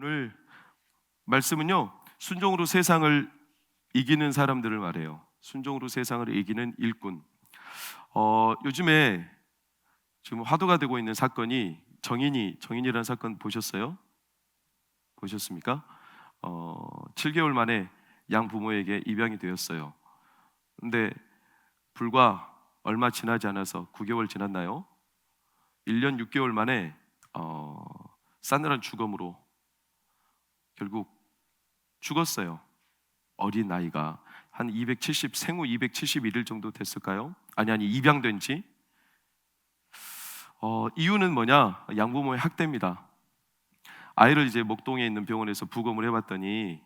오늘 말씀은요, 순종으로 세상을 이기는 사람들을 말해요. 순종으로 세상을 이기는 일꾼. 요즘에 지금 화두가 되고 있는 사건이 정인이라는 사건 보셨어요? 보셨습니까? 7개월 만에 양 부모에게 입양이 되었어요. 근데 불과 얼마 지나지 않아서 9개월 지났나요? 1년 6개월 만에 싸늘한 죽음으로 결국 죽었어요. 어린 나이가 한 생후 271일 정도 됐을까요? 아니 입양된 지. 이유는 뭐냐? 양부모의 학대입니다. 아이를 이제 목동에 있는 병원에서 부검을 해봤더니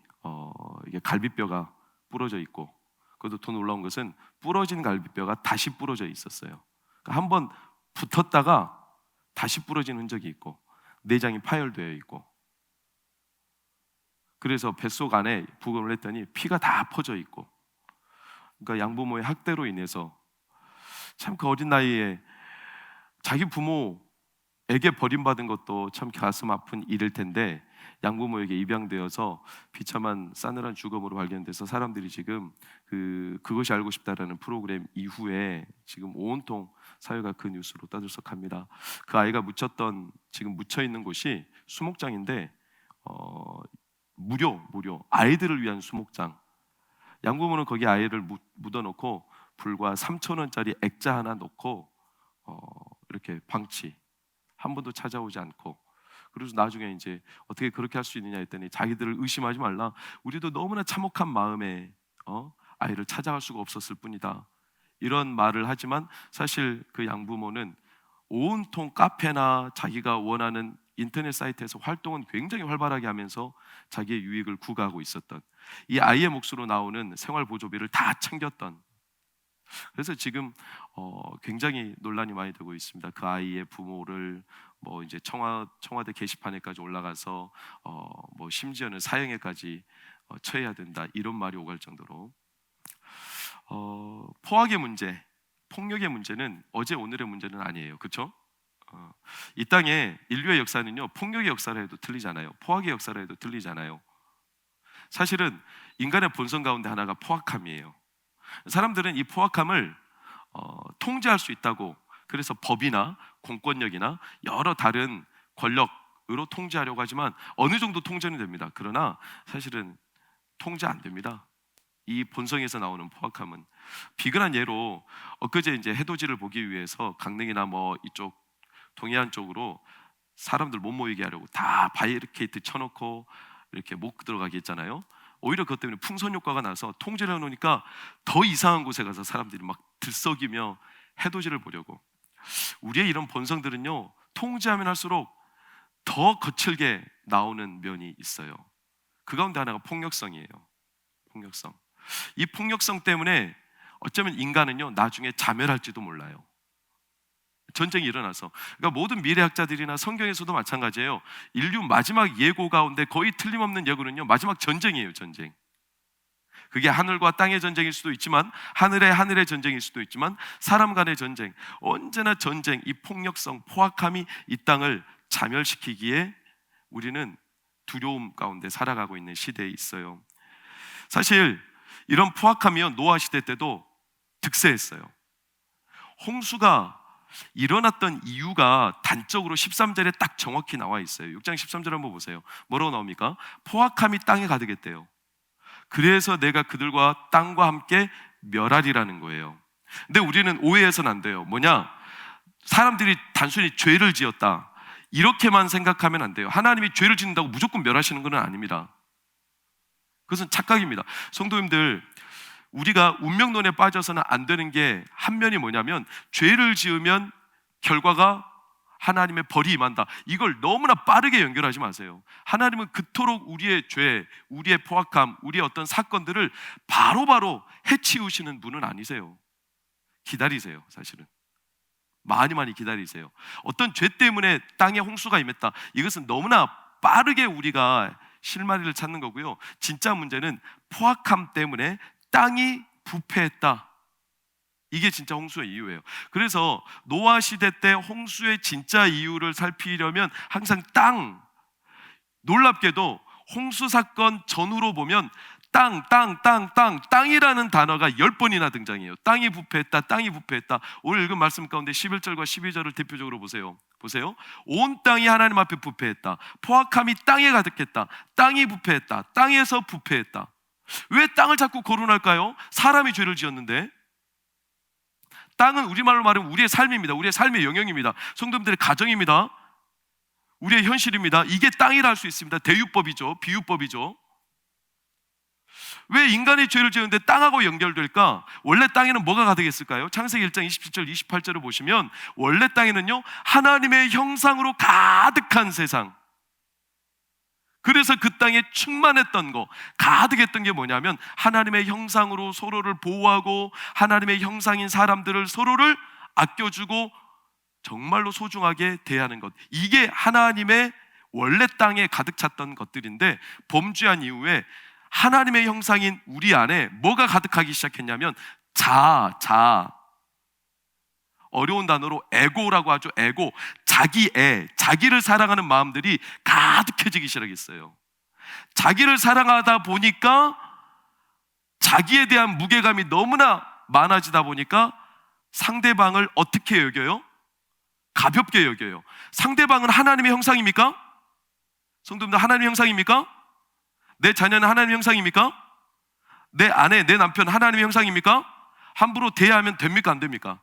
이게 갈비뼈가 부러져 있고, 그것도 더 놀라운 것은 부러진 갈비뼈가 다시 부러져 있었어요. 그러니까 한번 붙었다가 다시 부러진 흔적이 있고, 내장이 파열되어 있고, 그래서 뱃속 안에 부검을 했더니 피가 다 퍼져 있고, 그러니까 양부모의 학대로 인해서 참 그 어린 나이에 자기 부모에게 버림받은 것도 참 가슴 아픈 일일 텐데, 양부모에게 입양되어서 비참한 싸늘한 죽음으로 발견돼서 사람들이 지금 그것이 알고 싶다라는 프로그램 이후에 지금 온통 사회가 그 뉴스로 떠들썩합니다. 그 아이가 지금 묻혀 있는 곳이 수목장인데, 무료 아이들을 위한 수목장. 양부모는 거기 아이를 묻어놓고 불과 3,000원짜리 액자 하나 놓고 이렇게 방치, 한 번도 찾아오지 않고, 그래서 나중에 이제 어떻게 그렇게 할 수 있느냐 했더니 자기들을 의심하지 말라, 우리도 너무나 참혹한 마음에 아이를 찾아갈 수가 없었을 뿐이다, 이런 말을 하지만 사실 그 양부모는 온통 카페나 자기가 원하는 인터넷 사이트에서 활동은 굉장히 활발하게 하면서 자기의 유익을 구가하고 있었던, 이 아이의 몫으로 나오는 생활보조비를 다 챙겼던, 그래서 지금 굉장히 논란이 많이 되고 있습니다. 그 아이의 부모를 이제 청와대 게시판에까지 올라가서 심지어는 사형에까지 처해야 된다, 이런 말이 오갈 정도로 포악의 문제, 폭력의 문제는 어제 오늘의 문제는 아니에요. 그렇죠? 이 땅에 인류의 역사는요, 폭력의 역사를 해도 틀리잖아요. 포악의 역사를 해도 틀리잖아요. 사실은 인간의 본성 가운데 하나가 포악함이에요. 사람들은 이 포악함을 통제할 수 있다고, 그래서 법이나 공권력이나 여러 다른 권력으로 통제하려고 하지만 어느 정도 통제는 됩니다. 그러나 사실은 통제 안 됩니다. 이 본성에서 나오는 포악함은. 비근한 예로 엊그제 이제 해돋이를 보기 위해서 강릉이나 이쪽 동해안 쪽으로 사람들 못 모이게 하려고 다 바리케이트 쳐놓고 이렇게 못 들어가게 했잖아요. 오히려 그것 때문에 풍선 효과가 나서 통제를 해놓으니까 더 이상한 곳에 가서 사람들이 막 들썩이며 해돋이를 보려고. 우리의 이런 본성들은요, 통제하면 할수록 더 거칠게 나오는 면이 있어요. 그 가운데 하나가 폭력성이에요. 폭력성. 이 폭력성 때문에 어쩌면 인간은요, 나중에 자멸할지도 몰라요. 전쟁이 일어나서. 그러니까 모든 미래학자들이나 성경에서도 마찬가지예요. 인류 마지막 예고 가운데 거의 틀림없는 예고는요, 마지막 전쟁이에요. 전쟁. 그게 하늘과 땅의 전쟁일 수도 있지만, 하늘의 전쟁일 수도 있지만, 사람 간의 전쟁, 언제나 전쟁, 이 폭력성, 포악함이 이 땅을 자멸시키기에 우리는 두려움 가운데 살아가고 있는 시대에 있어요. 사실 이런 포악함이요, 노아 시대 때도 득세했어요. 홍수가 일어났던 이유가 단적으로 13절에 딱 정확히 나와 있어요. 6장 13절 한번 보세요. 뭐라고 나옵니까? 포악함이 땅에 가득했대요. 그래서 내가 그들과 땅과 함께 멸하리라는 거예요. 근데 우리는 오해해서는 안 돼요. 뭐냐? 사람들이 단순히 죄를 지었다, 이렇게만 생각하면 안 돼요. 하나님이 죄를 짓는다고 무조건 멸하시는 건 아닙니다. 그것은 착각입니다. 성도님들, 우리가 운명론에 빠져서는 안 되는 게 한 면이 뭐냐면, 죄를 지으면 결과가 하나님의 벌이 임한다, 이걸 너무나 빠르게 연결하지 마세요. 하나님은 그토록 우리의 죄, 우리의 포악함, 우리의 어떤 사건들을 바로바로 해치우시는 분은 아니세요. 기다리세요. 사실은 많이 기다리세요. 어떤 죄 때문에 땅에 홍수가 임했다, 이것은 너무나 빠르게 우리가 실마리를 찾는 거고요. 진짜 문제는 포악함 때문에 땅이 부패했다, 이게 진짜 홍수의 이유예요. 그래서 노아 시대 때 홍수의 진짜 이유를 살피려면 항상 놀랍게도 홍수 사건 전후로 보면 땅이라는 단어가 10번이나 등장해요. 땅이 부패했다, 땅이 부패했다. 오늘 읽은 말씀 가운데 11절과 12절을 대표적으로 보세요. 온 땅이 하나님 앞에 부패했다. 포악함이 땅에 가득했다. 땅이 부패했다. 땅에서 부패했다. 왜 땅을 자꾸 거론할까요? 사람이 죄를 지었는데. 땅은 우리말로 말하면 우리의 삶입니다. 우리의 삶의 영역입니다. 성도님들의 가정입니다. 우리의 현실입니다. 이게 땅이라 할 수 있습니다. 대유법이죠. 비유법이죠. 왜 인간이 죄를 지었는데 땅하고 연결될까? 원래 땅에는 뭐가 가득했을까요? 창세기 1장 27절 28절을 보시면 원래 땅에는요, 하나님의 형상으로 가득한 세상, 그래서 그 땅에 충만했던 거, 가득했던 게 뭐냐면 하나님의 형상으로 서로를 보호하고 하나님의 형상인 사람들을 서로를 아껴주고 정말로 소중하게 대하는 것, 이게 하나님의 원래 땅에 가득 찼던 것들인데, 범죄한 이후에 하나님의 형상인 우리 안에 뭐가 가득하기 시작했냐면 자아, 어려운 단어로 에고라고 하죠. 에고, 자기를 사랑하는 마음들이 가득해지기 시작했어요. 자기를 사랑하다 보니까 자기에 대한 무게감이 너무나 많아지다 보니까 상대방을 어떻게 여겨요? 가볍게 여겨요. 상대방은 하나님의 형상입니까? 성도님들, 하나님의 형상입니까? 내 자녀는 하나님의 형상입니까? 내 아내, 내 남편 하나님의 형상입니까? 함부로 대하면 됩니까? 안 됩니까?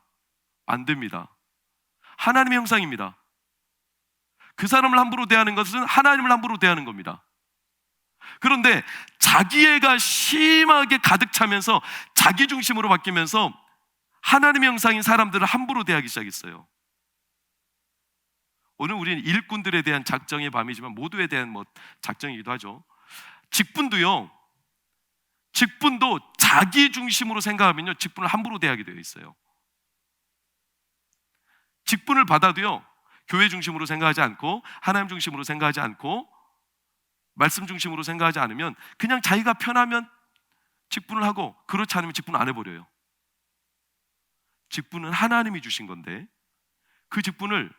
안 됩니다. 하나님의 형상입니다. 그 사람을 함부로 대하는 것은 하나님을 함부로 대하는 겁니다. 그런데 자기애가 심하게 가득 차면서 자기 중심으로 바뀌면서 하나님의 형상인 사람들을 함부로 대하기 시작했어요. 오늘 우리는 일꾼들에 대한 작정의 밤이지만 모두에 대한 작정이기도 하죠. 직분도 자기 중심으로 생각하면요, 직분을 함부로 대하게 되어 있어요. 직분을 받아도요, 교회 중심으로 생각하지 않고 하나님 중심으로 생각하지 않고 말씀 중심으로 생각하지 않으면 그냥 자기가 편하면 직분을 하고, 그렇지 않으면 직분을 안 해버려요. 직분은 하나님이 주신 건데 그 직분을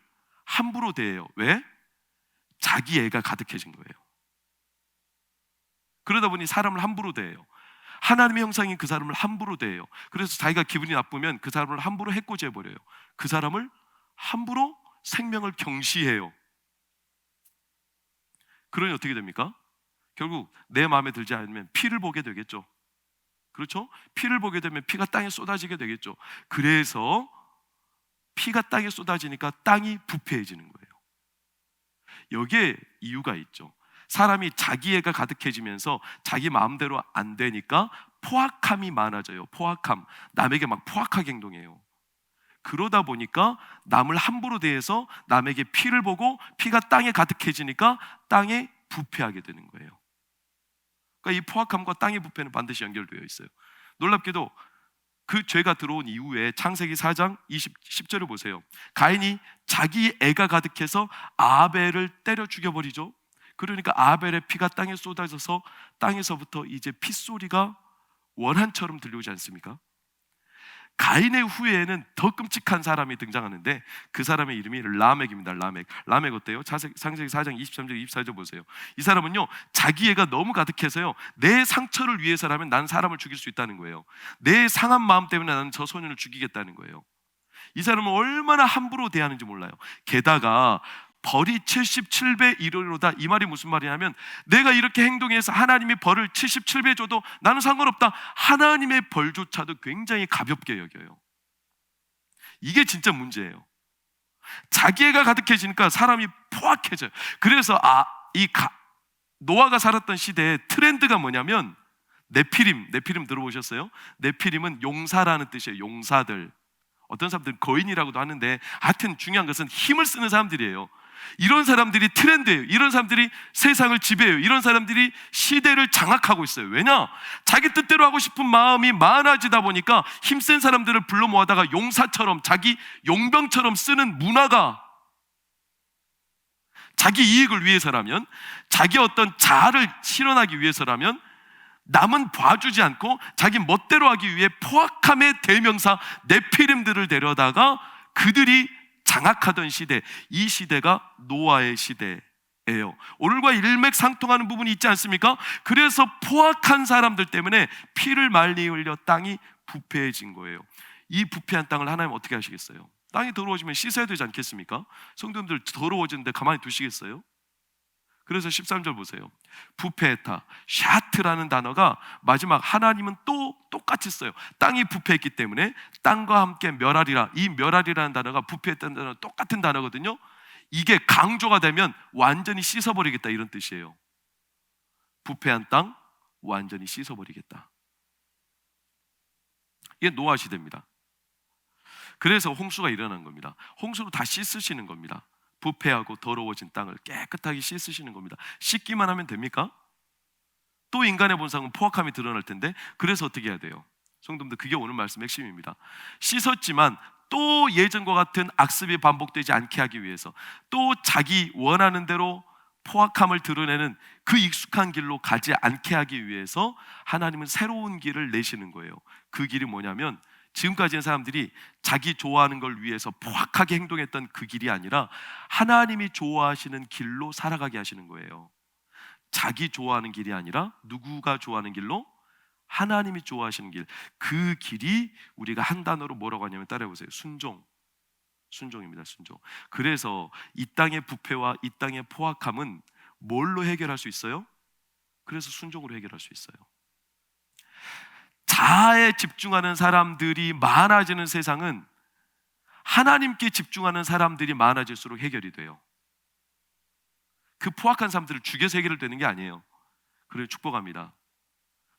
함부로 대해요. 왜? 자기 애가 가득해진 거예요. 그러다 보니 사람을 함부로 대해요. 하나님의 형상인 그 사람을 함부로 대해요. 그래서 자기가 기분이 나쁘면 그 사람을 함부로 해코지해버려요. 그 사람을 함부로 생명을 경시해요. 그러니 어떻게 됩니까? 결국 내 마음에 들지 않으면 피를 보게 되겠죠. 그렇죠? 피를 보게 되면 피가 땅에 쏟아지게 되겠죠. 그래서 피가 땅에 쏟아지니까 땅이 부패해지는 거예요. 여기에 이유가 있죠. 사람이 자기애가 가득해지면서 자기 마음대로 안 되니까 포악함이 많아져요. 포악함, 남에게 막 포악하게 행동해요. 그러다 보니까 남을 함부로 대해서 남에게 피를 보고 피가 땅에 가득해지니까 땅에 부패하게 되는 거예요. 그러니까 이 포악함과 땅의 부패는 반드시 연결되어 있어요. 놀랍게도 그 죄가 들어온 이후에 창세기 4장 10절을 보세요. 가인이 자기 애가 가득해서 아벨을 때려 죽여버리죠. 그러니까 아벨의 피가 땅에 쏟아져서 땅에서부터 이제 핏소리가 원한처럼 들려오지 않습니까? 가인의 후예에는 더 끔찍한 사람이 등장하는데 그 사람의 이름이 라멕입니다. 라멕 어때요? 창세기 4장 23절 24절 보세요. 이 사람은요, 자기 애가 너무 가득해서요, 내 상처를 위해서라면 난 사람을 죽일 수 있다는 거예요. 내 상한 마음 때문에 나는 저 소년을 죽이겠다는 거예요. 이 사람은 얼마나 함부로 대하는지 몰라요. 게다가 벌이 77배 이르로다, 이 말이 무슨 말이냐면 내가 이렇게 행동해서 하나님이 벌을 77배 줘도 나는 상관없다. 하나님의 벌조차도 굉장히 가볍게 여겨요. 이게 문제예요. 자기애가 가득해지니까 사람이 포악해져요. 그래서 노아가 살았던 시대의 트렌드가 뭐냐면 네피림 들어보셨어요? 네피림은 용사라는 뜻이에요. 용사들. 어떤 사람들은 거인이라고도 하는데 하여튼 중요한 것은 힘을 쓰는 사람들이에요. 이런 사람들이 트렌드예요. 이런 사람들이 세상을 지배해요. 이런 사람들이 시대를 장악하고 있어요. 왜냐? 자기 뜻대로 하고 싶은 마음이 많아지다 보니까 힘센 사람들을 불러 모아다가 용사처럼, 자기 용병처럼 쓰는 문화가, 자기 이익을 위해서라면, 자기 어떤 자아를 실현하기 위해서라면 남은 봐주지 않고 자기 멋대로 하기 위해 포악함의 대명사 네피림들을 데려다가 그들이 장악하던 시대, 이 시대가 노아의 시대, 오늘과 일맥상통하는 부분이 있지 않습니까? 그래서 포악한 사람들 때문에 피를 많이 흘려 땅이 부패해진 거예요. 이 부패한 땅을 하나님 어떻게 하시겠어요? 땅이 더러워지면 씻어야 되지 않겠습니까? 성도님들 더러워지는데 가만히 두시겠어요? 그래서 13절 보세요. 부패했다. 샤트라는 단어가 마지막 하나님은 또 똑같이 써요. 땅이 부패했기 때문에 땅과 함께 멸하리라. 이 멸하리라는 단어가 부패했다는 단어랑 똑같은 단어거든요. 이게 강조가 되면 완전히 씻어버리겠다 이런 뜻이에요. 부패한 땅 완전히 씻어버리겠다. 이게 노아 시대입니다. 그래서 홍수가 일어난 겁니다. 홍수로 다 씻으시는 겁니다. 부패하고 더러워진 땅을 깨끗하게 씻으시는 겁니다. 씻기만 하면 됩니까? 또 인간의 본성은 포악함이 드러날 텐데, 그래서 어떻게 해야 돼요? 성도님들, 그게 오늘 말씀 핵심입니다. 씻었지만 또 예전과 같은 악습이 반복되지 않게 하기 위해서, 또 자기 원하는 대로 포악함을 드러내는 그 익숙한 길로 가지 않게 하기 위해서 하나님은 새로운 길을 내시는 거예요. 그 길이 뭐냐면, 지금까지는 사람들이 자기 좋아하는 걸 위해서 포악하게 행동했던 그 길이 아니라 하나님이 좋아하시는 길로 살아가게 하시는 거예요. 자기 좋아하는 길이 아니라 누구가 좋아하는 길로? 하나님이 좋아하시는 길. 그 길이 우리가 한 단어로 뭐라고 하냐면, 따라해보세요. 순종. 순종입니다. 순종. 그래서 이 땅의 부패와 이 땅의 포악함은 뭘로 해결할 수 있어요? 그래서 순종으로 해결할 수 있어요. 자아에 집중하는 사람들이 많아지는 세상은 하나님께 집중하는 사람들이 많아질수록 해결이 돼요. 그 포악한 사람들을 죽여서 해결되는 게 아니에요. 그래서 축복합니다.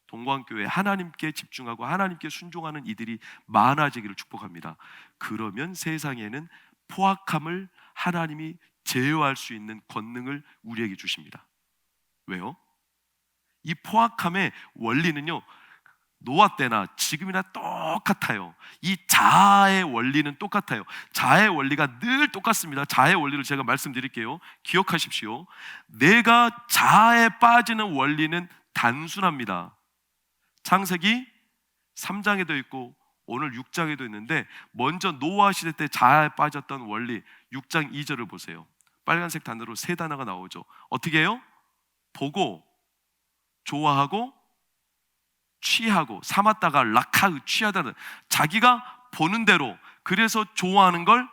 동광교회 하나님께 집중하고 하나님께 순종하는 이들이 많아지기를 축복합니다. 그러면 세상에는 포악함을 하나님이 제어할 수 있는 권능을 우리에게 주십니다. 왜요? 이 포악함의 원리는요, 노아 때나 지금이나 똑같아요. 이 자아의 원리는 똑같아요. 자아의 원리가 늘 똑같습니다. 자아의 원리를 제가 말씀드릴게요. 기억하십시오. 내가 자아에 빠지는 원리는 단순합니다. 창세기 3장에도 있고 오늘 6장에도 있는데, 먼저 노아 시대 때 자아에 빠졌던 원리 6장 2절을 보세요. 빨간색 단어로 세 단어가 나오죠. 어떻게 해요? 보고, 좋아하고, 취하고. 삼았다가 락하우, 취하다는, 자기가 보는 대로, 그래서 좋아하는 걸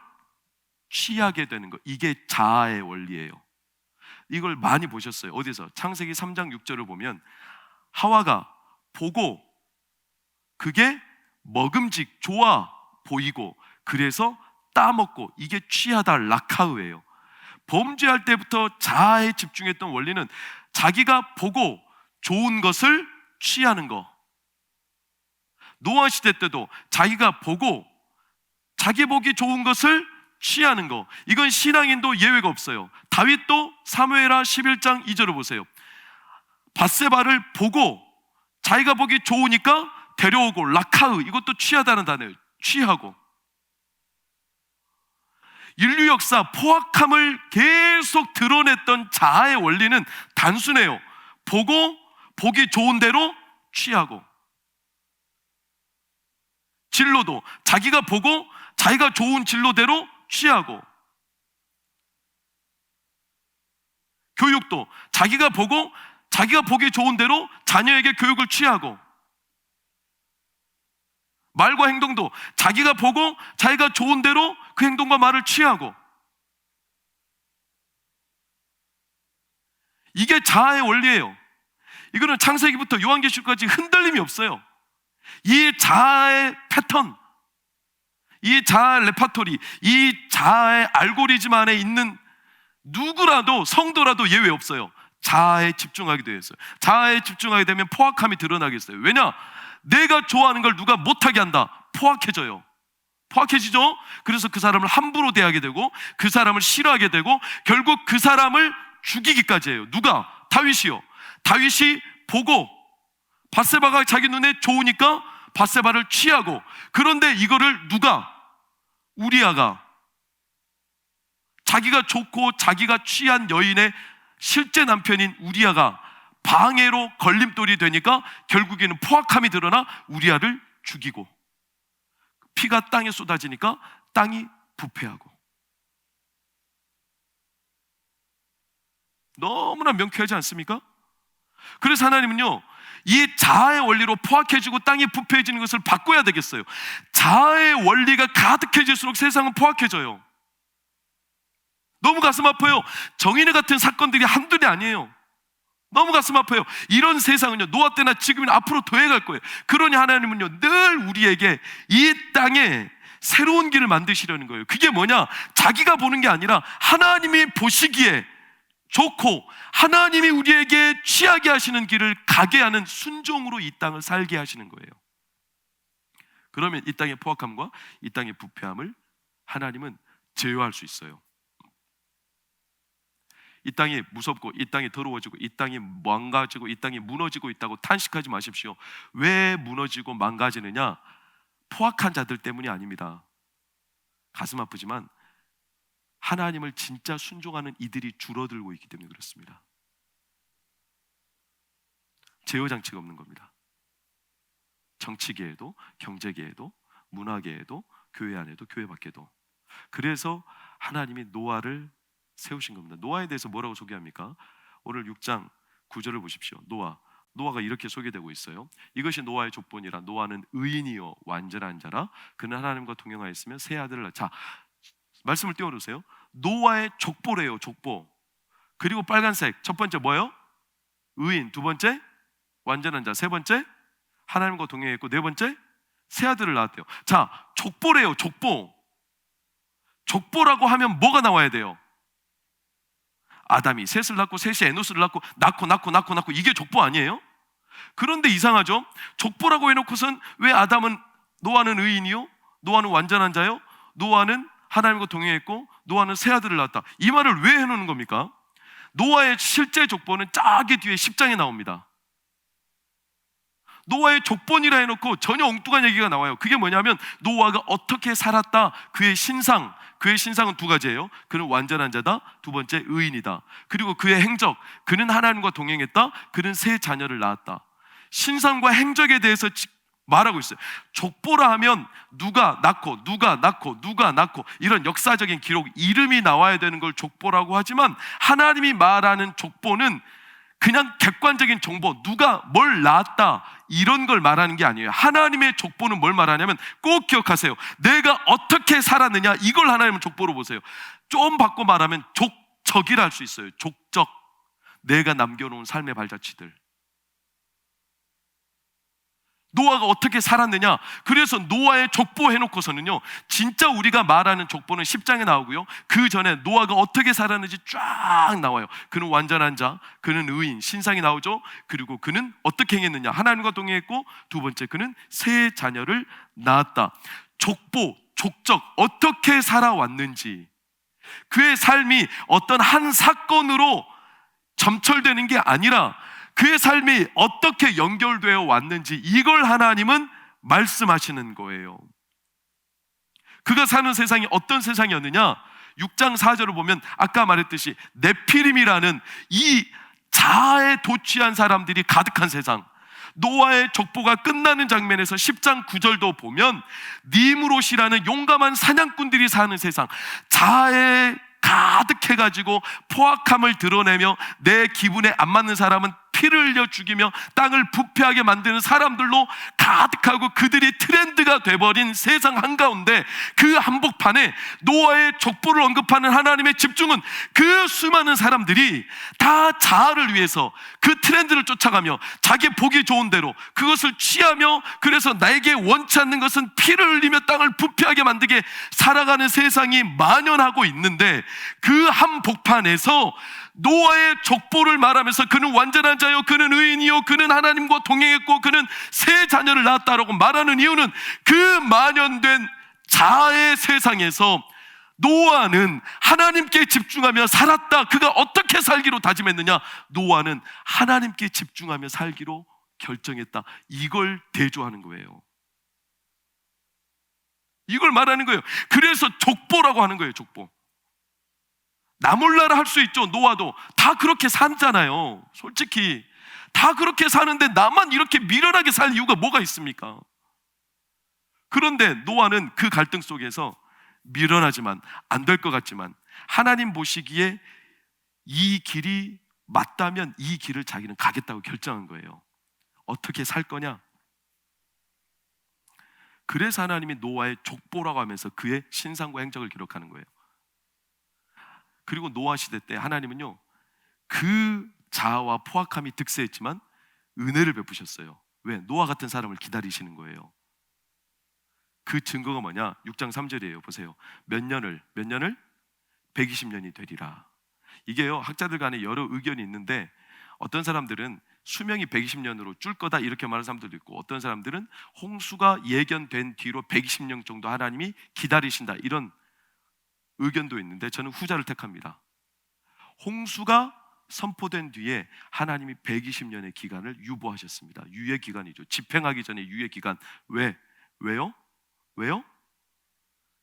취하게 되는 것. 이게 자아의 원리예요. 이걸 많이 보셨어요. 어디서? 창세기 3장 6절을 보면 하와가 보고 그게 먹음직, 좋아 보이고 그래서 따먹고, 이게 취하다, 락하우예요. 범죄할 때부터 자아에 집중했던 원리는 자기가 보고 좋은 것을 취하는 거. 노아 시대 때도 자기가 보고 자기 보기 좋은 것을 취하는 거. 이건 신앙인도 예외가 없어요. 다윗도 사무엘하 11장 2절을 보세요. 밧세바를 보고 자기가 보기 좋으니까 데려오고, 락하우, 이것도 취하다는 단어예요. 취하고. 인류 역사 포악함을 계속 드러냈던 자아의 원리는 단순해요. 보고 보기 좋은 대로 취하고. 진로도 자기가 보고 자기가 좋은 진로대로 취하고. 교육도 자기가 보고 자기가 보기 좋은 대로 자녀에게 교육을 취하고. 말과 행동도 자기가 보고 자기가 좋은 대로 그 행동과 말을 취하고. 이게 자아의 원리예요. 이거는 창세기부터 요한계시록까지 흔들림이 없어요. 이 자아의 패턴, 이 자아의 레파토리, 이 자아의 알고리즘 안에 있는 누구라도, 성도라도 예외 없어요. 자아에 집중하게 되어 있어요. 자아에 집중하게 되면 포악함이 드러나겠어요. 왜냐? 내가 좋아하는 걸 누가 못하게 한다. 포악해져요. 포악해지죠? 그래서 그 사람을 함부로 대하게 되고 그 사람을 싫어하게 되고 결국 그 사람을 죽이기까지 해요. 누가? 다윗이요. 다윗이 보고 밧세바가 자기 눈에 좋으니까 밧세바를 취하고, 그런데 이거를 누가? 우리아가, 자기가 좋고 자기가 취한 여인의 실제 남편인 우리아가 방해로 걸림돌이 되니까 결국에는 포악함이 드러나 우리아를 죽이고, 피가 땅에 쏟아지니까 땅이 부패하고. 너무나 명쾌하지 않습니까? 그래서 하나님은요, 이 자아의 원리로 포악해지고 땅이 부패해지는 것을 바꿔야 되겠어요. 자아의 원리가 가득해질수록 세상은 포악해져요. 너무 가슴 아파요. 정인의 같은 사건들이 한둘이 아니에요. 너무 가슴 아파요. 이런 세상은요, 노아 때나 지금이나 앞으로 더해갈 거예요. 그러니 하나님은요, 늘 우리에게 이 땅에 새로운 길을 만드시려는 거예요. 그게 뭐냐? 자기가 보는 게 아니라 하나님이 보시기에 좋고 하나님이 우리에게 취하게 하시는 길을 가게 하는 순종으로 이 땅을 살게 하시는 거예요. 그러면 이 땅의 포악함과 이 땅의 부패함을 하나님은 제어할 수 있어요. 이 땅이 무섭고 이 땅이 더러워지고 이 땅이 망가지고 이 땅이 무너지고 있다고 탄식하지 마십시오. 왜 무너지고 망가지느냐? 포악한 자들 때문이 아닙니다. 가슴 아프지만 하나님을 진짜 순종하는 이들이 줄어들고 있기 때문에 그렇습니다. 제어장치가 없는 겁니다. 정치계에도, 경제계에도, 문화계에도, 교회 안에도, 교회 밖에도. 그래서 하나님이 노아를 세우신 겁니다. 노아에 대해서 뭐라고 소개합니까? 오늘 6장 9절을 보십시오. 노아가 이렇게 소개되고 있어요. 이것이 노아의 족본이라. 노아는 의인이요 완전한 자라. 그는 하나님과 동행하였으며 세 아들을 낳. 자, 말씀을 띄워주세요. 노아의 족보래요. 족보. 그리고 빨간색 첫 번째 뭐예요? 의인. 두 번째 완전한 자. 세 번째 하나님과 동행했고, 네 번째 세 아들을 낳았대요. 자, 족보래요. 족보. 족보라고 하면 뭐가 나와야 돼요? 아담이 셋을 낳고 셋이 에노스를 낳고 이게 족보 아니에요? 그런데 이상하죠? 족보라고 해놓고선 왜 노아는 의인이요? 노아는 완전한 자요? 노아는 하나님과 동행했고 노아는 세 아들을 낳았다. 이 말을 왜 해놓는 겁니까? 노아의 실제 족보는 저기 뒤에 10장에 나옵니다. 노아의 족본이라 해놓고 전혀 엉뚱한 얘기가 나와요. 그게 뭐냐면 노아가 어떻게 살았다. 그의 신상은 두 가지예요. 그는 완전한 자다. 두 번째 의인이다. 그리고 그의 행적, 그는 하나님과 동행했다. 그는 세 자녀를 낳았다. 신상과 행적에 대해서 말하고 있어요. 족보라 하면 누가 낳고 이런 역사적인 기록, 이름이 나와야 되는 걸 족보라고 하지만 하나님이 말하는 족보는 그냥 객관적인 정보, 누가 뭘 낳았다 이런 걸 말하는 게 아니에요. 하나님의 족보는 뭘 말하냐면 꼭 기억하세요. 내가 어떻게 살았느냐, 이걸 하나님은 족보로 보세요. 좀 바꿔 말하면 족적이라 할 수 있어요. 족적. 내가 남겨놓은 삶의 발자취들. 노아가 어떻게 살았느냐. 그래서 노아의 족보 해놓고서는요, 진짜 우리가 말하는 족보는 10장에 나오고요, 그 전에 노아가 어떻게 살았는지 쫙 나와요. 그는 완전한 자, 그는 의인, 신상이 나오죠. 그리고 그는 어떻게 행했느냐, 하나님과 동행했고, 두 번째 그는 세 자녀를 낳았다. 족보, 족적, 어떻게 살아왔는지, 그의 삶이 어떤 한 사건으로 점철되는 게 아니라 그의 삶이 어떻게 연결되어 왔는지, 이걸 하나님은 말씀하시는 거예요. 그가 사는 세상이 어떤 세상이었느냐? 6장 4절을 보면 아까 말했듯이 네피림이라는 이 자아에 도취한 사람들이 가득한 세상, 노아의 족보가 끝나는 장면에서 10장 9절도 보면 니므롯이라는 용감한 사냥꾼들이 사는 세상, 자아에 가득해가지고 포악함을 드러내며 내 기분에 안 맞는 사람은 피를 흘려 죽이며 땅을 부패하게 만드는 사람들로 가득하고 그들이 트렌드가 돼버린 세상 한가운데, 그 한복판에 노아의 족보를 언급하는 하나님의 집중은 그 수많은 사람들이 다 자아를 위해서 그 트렌드를 쫓아가며 자기 보기 좋은 대로 그것을 취하며, 그래서 나에게 원치 않는 것은 피를 흘리며 땅을 부패하게 만들게 살아가는 세상이 만연하고 있는데, 그 한복판에서 노아의 족보를 말하면서 그는 완전한 자요, 그는 의인이요, 그는 하나님과 동행했고 그는 세 자녀를 낳았다라고 말하는 이유는, 그 만연된 자아의 세상에서 노아는 하나님께 집중하며 살았다. 그가 어떻게 살기로 다짐했느냐? 노아는 하나님께 집중하며 살기로 결정했다. 이걸 대조하는 거예요. 이걸 말하는 거예요. 그래서 족보라고 하는 거예요. 족보. 나 몰라라 할 수 있죠. 노아도 다 그렇게 살잖아요. 솔직히 다 그렇게 사는데 나만 이렇게 미련하게 살 이유가 뭐가 있습니까? 그런데 노아는 그 갈등 속에서 미련하지만, 안 될 것 같지만 하나님 보시기에 이 길이 맞다면 이 길을 자기는 가겠다고 결정한 거예요. 어떻게 살 거냐? 그래서 하나님이 노아의 족보라고 하면서 그의 신상과 행적을 기록하는 거예요. 그리고 노아 시대 때 하나님은요, 그 자아와 포악함이 득세했지만 은혜를 베푸셨어요. 왜? 노아 같은 사람을 기다리시는 거예요. 그 증거가 뭐냐? 6장 3절이에요. 보세요. 몇 년을 120년이 되리라. 이게요, 학자들 간에 여러 의견이 있는데 어떤 사람들은 수명이 120년으로 줄 거다 이렇게 말하는 사람들도 있고, 어떤 사람들은 홍수가 예견된 뒤로 120년 정도 하나님이 기다리신다 이런 의견도 있는데 저는 후자를 택합니다. 홍수가 선포된 뒤에 하나님이 120년의 기간을 유보하셨습니다. 유예 기간이죠. 집행하기 전에 유예 기간. 왜요?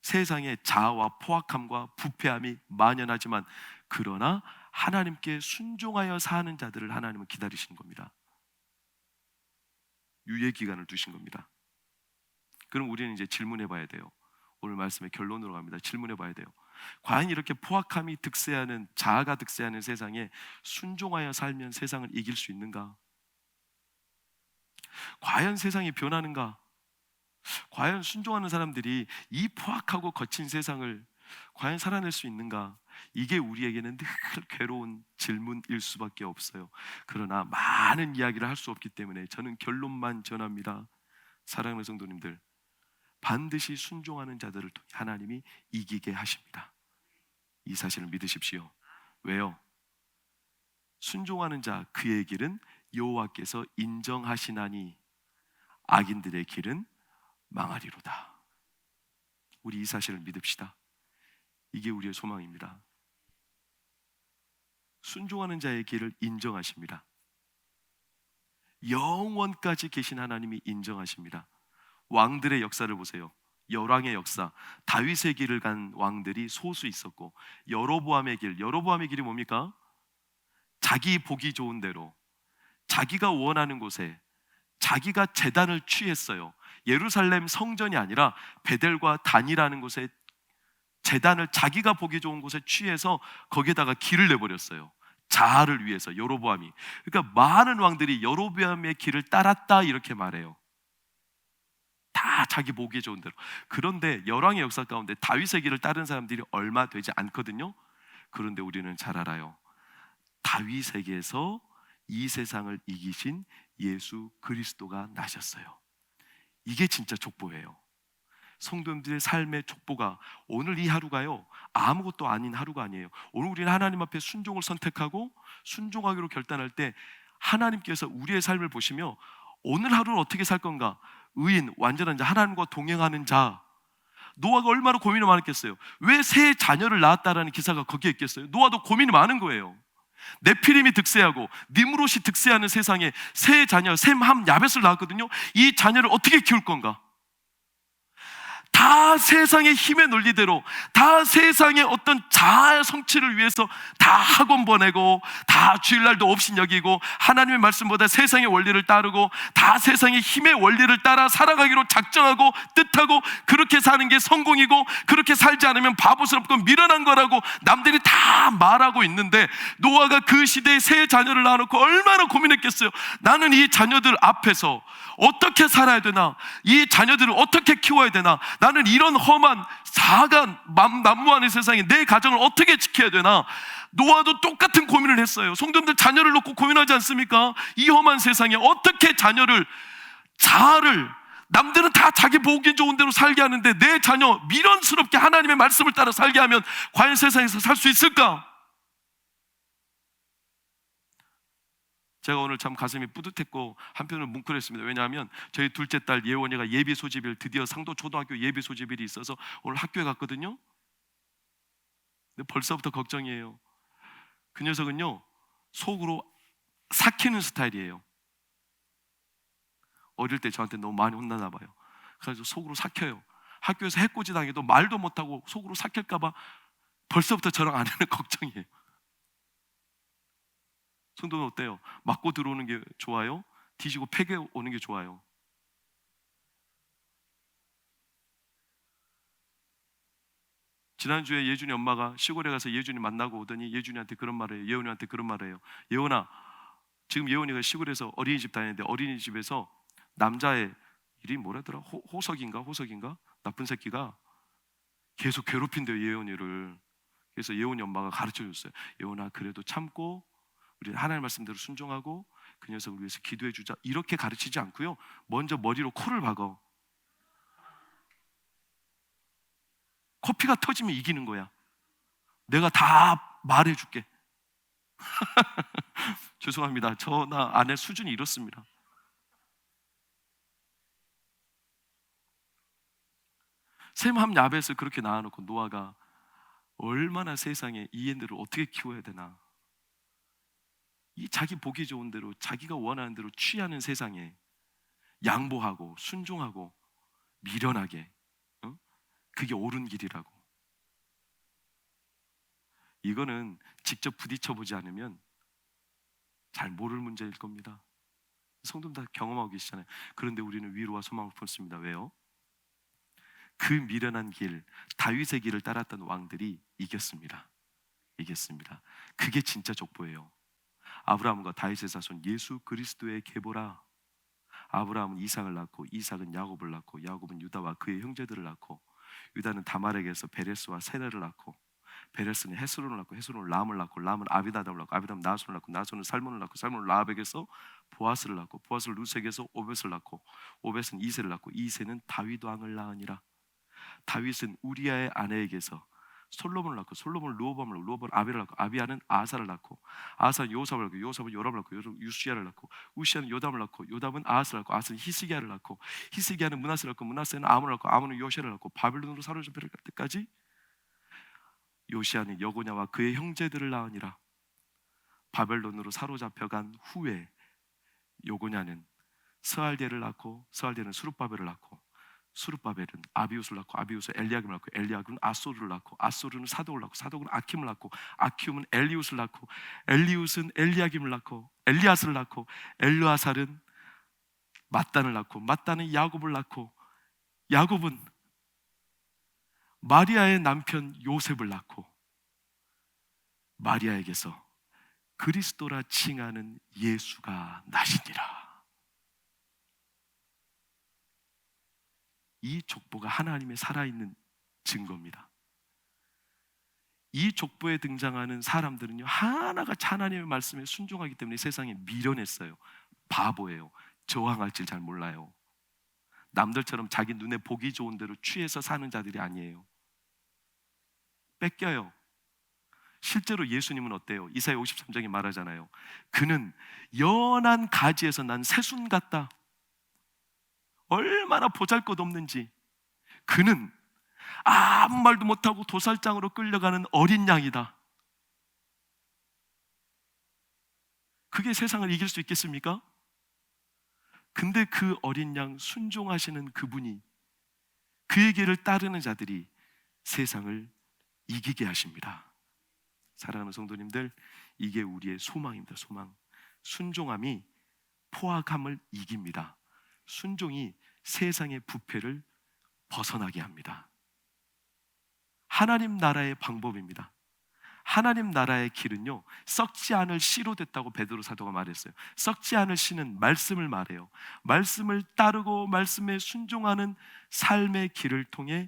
세상에 자아와 포악함과 부패함이 만연하지만 그러나 하나님께 순종하여 사는 자들을 하나님은 기다리시는 겁니다. 유예 기간을 두신 겁니다. 그럼 우리는 이제 질문해 봐야 돼요. 오늘 말씀의 결론으로 갑니다. 질문해 봐야 돼요. 과연 이렇게 포악함이 득세하는, 자아가 득세하는 세상에 순종하여 살면 세상을 이길 수 있는가? 과연 세상이 변하는가? 과연 순종하는 사람들이 이 포악하고 거친 세상을 과연 살아낼 수 있는가? 이게 우리에게는 늘 괴로운 질문일 수밖에 없어요. 그러나 많은 이야기를 할 수 없기 때문에 저는 결론만 전합니다. 사랑하는 성도님들, 반드시 순종하는 자들을 통해 하나님이 이기게 하십니다. 이 사실을 믿으십시오. 왜요? 순종하는 자 그의 길은 여호와께서 인정하시나니 악인들의 길은 망하리로다. 우리 이 사실을 믿읍시다. 이게 우리의 소망입니다. 순종하는 자의 길을 인정하십니다. 영원까지 계신 하나님이 인정하십니다. 왕들의 역사를 보세요. 열왕의 역사, 다윗의 길을 간 왕들이 소수 있었고, 여로보암의 길이 뭡니까? 자기 보기 좋은 대로 자기가 원하는 곳에 자기가 제단을 취했어요. 예루살렘 성전이 아니라 베델과 단이라는 곳에 제단을 자기가 보기 좋은 곳에 취해서 거기에다가 길을 내버렸어요. 자아를 위해서. 여로보암이, 그러니까 많은 왕들이 여로보암의 길을 따랐다 이렇게 말해요. 다 자기 보기 좋은 대로. 그런데 열왕의 역사 가운데 다윗의 길을 따른 사람들이 얼마 되지 않거든요. 그런데 우리는 잘 알아요. 다윗에게서 이 세상을 이기신 예수 그리스도가 나셨어요. 이게 진짜 족보예요. 성도님들의 삶의 족보가, 오늘 이 하루가요 아무것도 아닌 하루가 아니에요. 오늘 우리는 하나님 앞에 순종을 선택하고 순종하기로 결단할 때 하나님께서 우리의 삶을 보시며 오늘 하루를 어떻게 살 건가? 의인, 완전한 자, 하나님과 동행하는 자. 노아가 얼마나 고민이 많았겠어요. 왜 새 자녀를 낳았다라는 기사가 거기에 있겠어요? 노아도 고민이 많은 거예요. 네피림이 득세하고 니므롯이 득세하는 세상에 새 자녀 셈, 함, 야벳을 낳았거든요. 이 자녀를 어떻게 키울 건가? 다 세상의 힘의 논리대로, 다 세상의 어떤 자아의 성취를 위해서 다 학원 보내고, 다 주일날도 없이 여기고, 하나님의 말씀보다 세상의 원리를 따르고, 다 세상의 힘의 원리를 따라 살아가기로 작정하고 뜻하고, 그렇게 사는 게 성공이고, 그렇게 살지 않으면 바보스럽고 미련한 거라고 남들이 다 말하고 있는데, 노아가 그 시대에 새 자녀를 낳아놓고 얼마나 고민했겠어요. 나는 이 자녀들 앞에서 어떻게 살아야 되나? 이 자녀들을 어떻게 키워야 되나? 나는 이런 험한 사악한 난무하는 세상에 내 가정을 어떻게 지켜야 되나? 노아도 똑같은 고민을 했어요. 성도님들 자녀를 놓고 고민하지 않습니까? 이 험한 세상에 어떻게 자아를 남들은 다 자기 보기 좋은 대로 살게 하는데 내 자녀 미련스럽게 하나님의 말씀을 따라 살게 하면 과연 세상에서 살 수 있을까? 제가 오늘 참 가슴이 뿌듯했고 한편으로 뭉클했습니다. 왜냐하면 저희 둘째 딸 예원이가 예비 소집일, 드디어 상도 초등학교 예비 소집일이 있어서 오늘 학교에 갔거든요. 근데 벌써부터 걱정이에요. 그 녀석은요 속으로 삭히는 스타일이에요. 어릴 때 저한테 너무 많이 혼나나 봐요. 그래서 속으로 삭혀요. 학교에서 해코지 당해도 말도 못하고 속으로 삭힐까 봐 벌써부터 저랑 아내는 걱정이에요. 성도는 어때요? 맞고 들어오는 게 좋아요? 뒤지고 패게 오는 게 좋아요? 지난주에 예준이 엄마가 시골에 가서 예준이 만나고 오더니 예준이한테 그런 말을 해요. 예원이한테 그런 말을 해요. 예원아, 지금 예원이가 시골에서 어린이집 다니는데 어린이집에서 남자의 이름이 뭐라더라? 호석인가? 나쁜 새끼가 계속 괴롭힌대요, 예원이를. 그래서 예원이 엄마가 가르쳐 줬어요. 예원아, 그래도 참고 우리 하나님 말씀대로 순종하고 그 녀석을 위해서 기도해 주자. 이렇게 가르치지 않고요, 먼저 머리로 코를 박어. 코피가 터지면 이기는 거야. 내가 다 말해줄게. 죄송합니다. 나 아내 수준이 이렇습니다. 셈함 야벳을 그렇게 낳아놓고 노아가 얼마나 세상에 이 애들을 어떻게 키워야 되나, 이 자기 보기 좋은 대로 자기가 원하는 대로 취하는 세상에 양보하고 순종하고 미련하게, 그게 옳은 길이라고. 이거는 직접 부딪혀 보지 않으면 잘 모를 문제일 겁니다. 성도들 다 경험하고 계시잖아요. 그런데 우리는 위로와 소망을 품습니다. 왜요? 그 미련한 길, 다윗의 길을 따랐던 왕들이 이겼습니다. 그게 진짜 족보예요. 아브라함과 다윗의 자손 예수 그리스도의 계보라. 아브라함은 이삭을 낳고 이삭은 야곱을 낳고 야곱은 유다와 그의 형제들을 낳고 유다는 다말에게서 베레스와 세라를 낳고 베레스는 헤스론을 낳고 헤스론은 람을 낳고 람은 아비나답을 낳고 아비나답은 나손을 낳고 나손은 살몬을 낳고 살몬은 라합에게서 보아스를 낳고 보아스는 루색에서 오벳을 낳고 오벳은 이새를 낳고 이새는 다윗 왕을 낳으니라. 다윗은 우리아의 아내에게서 솔로몬을 낳고 솔로몬은 르호보암을 낳고 르호보암은 아비를 낳고 아비야는 아사를 낳고 아사는 요삽을 낳고 요삽은 요람을 낳고 우시야를 낳고 우시야는 요담을 낳고 요담은 아하스를 낳고 아하스는 히스기야를 낳고 히스기야는 므낫세를 낳고 므낫세는 아몬을 낳고 아몬은 요시야를 낳고 바벨론으로 사로잡힐 때까지 요시야는 여고냐와 그의 형제들을 낳으니라. 바벨론으로 사로잡혀간 후에 여고냐는 스알디엘을 낳고 스알디엘은 수룹바벨을 낳고 수룹바벨은 아비웃을 낳고 아비웃은 엘리야김을 낳고 엘리야김은 아소르를 낳고 아소르는 사독을 낳고 사독은 아킴을 낳고 아킴은 엘리웃을 낳고 엘리웃은 엘리야김을 낳고 엘리아스를 낳고 엘르아살은 mat단을 낳고 mat단은 야곱을 낳고 야곱은 마리아의 남편 요셉을 낳고 마리아에게서 그리스도라 칭하는 예수가 나시니라. 이 족보가 하나님의 살아있는 증거입니다. 이 족보에 등장하는 사람들은요, 하나같이 하나님의 말씀에 순종하기 때문에 세상에 미련했어요. 바보예요. 저항할 줄 잘 몰라요. 남들처럼 자기 눈에 보기 좋은 대로 취해서 사는 자들이 아니에요. 뺏겨요. 실제로 예수님은 어때요? 이사야 53장에 말하잖아요. 그는 연한 가지에서 난 새순 같다. 얼마나 보잘것없는지. 그는 아무 말도 못하고 도살장으로 끌려가는 어린 양이다. 그게 세상을 이길 수 있겠습니까? 근데 그 어린 양 순종하시는 그분이, 그의 길을 따르는 자들이 세상을 이기게 하십니다. 사랑하는 성도님들, 이게 우리의 소망입니다. 소망. 순종함이 포악함을 이깁니다. 순종이 세상의 부패를 벗어나게 합니다. 하나님 나라의 방법입니다. 하나님 나라의 길은요, 썩지 않을 씨로 됐다고 베드로 사도가 말했어요. 썩지 않을 씨는 말씀을 말해요. 말씀을 따르고 말씀에 순종하는 삶의 길을 통해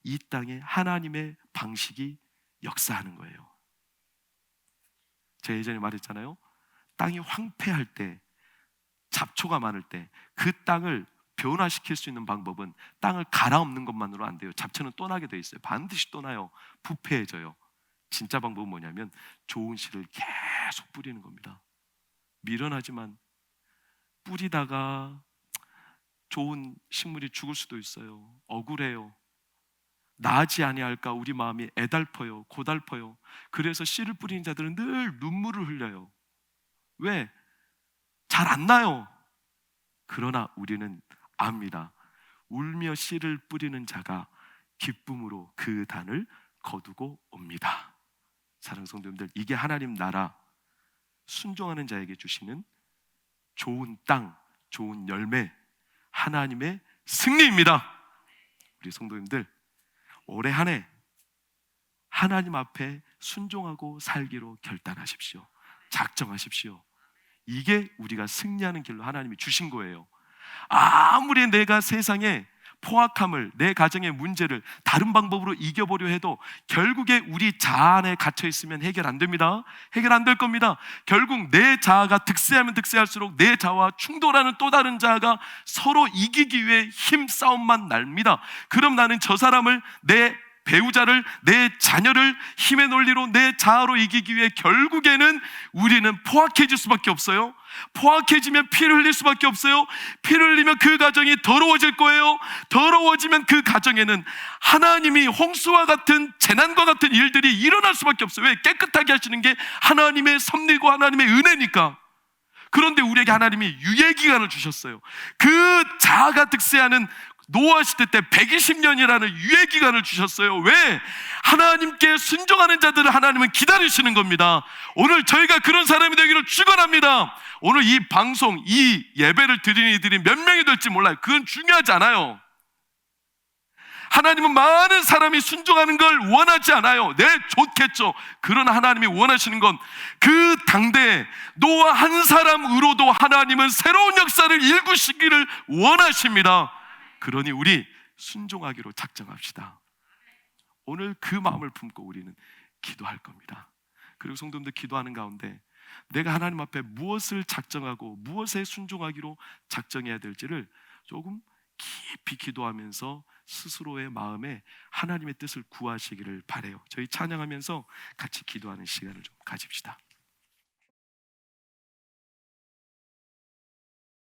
이 땅에 하나님의 방식이 역사하는 거예요. 제가 예전에 말했잖아요. 땅이 황폐할 때, 잡초가 많을 때 그 땅을 변화시킬 수 있는 방법은 땅을 갈아엎는 것만으로 안 돼요. 잡초는 또 나게 돼 있어요. 반드시 또 나요. 부패해져요. 진짜 방법은 뭐냐면 좋은 씨를 계속 뿌리는 겁니다. 미련하지만 뿌리다가 좋은 식물이 죽을 수도 있어요. 억울해요. 나지 아니할까 우리 마음이 애달퍼요. 고달퍼요. 그래서 씨를 뿌리는 자들은 늘 눈물을 흘려요. 왜? 잘 안 나요. 그러나 우리는 압니다. 울며 씨를 뿌리는 자가 기쁨으로 그 단을 거두고 옵니다. 사랑하는 성도님들, 이게 하나님 나라 순종하는 자에게 주시는 좋은 땅, 좋은 열매, 하나님의 승리입니다. 우리 성도님들, 올해 한 해 하나님 앞에 순종하고 살기로 결단하십시오. 작정하십시오. 이게 우리가 승리하는 길로 하나님이 주신 거예요. 아무리 내가 세상에 포악함을, 내 가정의 문제를 다른 방법으로 이겨보려 해도 결국에 우리 자아 안에 갇혀 있으면 해결 안 됩니다. 해결 안 될 겁니다. 결국 내 자아가 득세하면 득세할수록 내 자아와 충돌하는 또 다른 자아가 서로 이기기 위해 힘싸움만 납니다. 그럼 나는 저 사람을, 내 배우자를, 내 자녀를 힘의 논리로, 내 자아로 이기기 위해 결국에는 우리는 포악해질 수밖에 없어요. 포악해지면 피를 흘릴 수밖에 없어요. 피를 흘리면 그 가정이 더러워질 거예요. 더러워지면 그 가정에는 하나님이 홍수와 같은 재난과 같은 일들이 일어날 수밖에 없어요. 왜? 깨끗하게 하시는 게 하나님의 섭리고 하나님의 은혜니까. 그런데 우리에게 하나님이 유예기간을 주셨어요. 그 자아가 득세하는 노아 시대 때 120년이라는 유예기간을 주셨어요. 왜? 하나님께 순종하는 자들을 하나님은 기다리시는 겁니다. 오늘 저희가 그런 사람이 되기를 축원합니다. 오늘 이 방송, 이 예배를 드리는 이들이 몇 명이 될지 몰라요. 그건 중요하지 않아요. 하나님은 많은 사람이 순종하는 걸 원하지 않아요. 네, 좋겠죠. 그러나 하나님이 원하시는 건 그 당대에 노아 한 사람으로도 하나님은 새로운 역사를 일구시기를 원하십니다. 그러니 우리 순종하기로 작정합시다. 오늘 그 마음을 품고 우리는 기도할 겁니다. 그리고 성도님들 기도하는 가운데 내가 하나님 앞에 무엇을 작정하고 무엇에 순종하기로 작정해야 될지를 조금 깊이 기도하면서 스스로의 마음에 하나님의 뜻을 구하시기를 바라요. 저희 찬양하면서 같이 기도하는 시간을 좀 가집시다.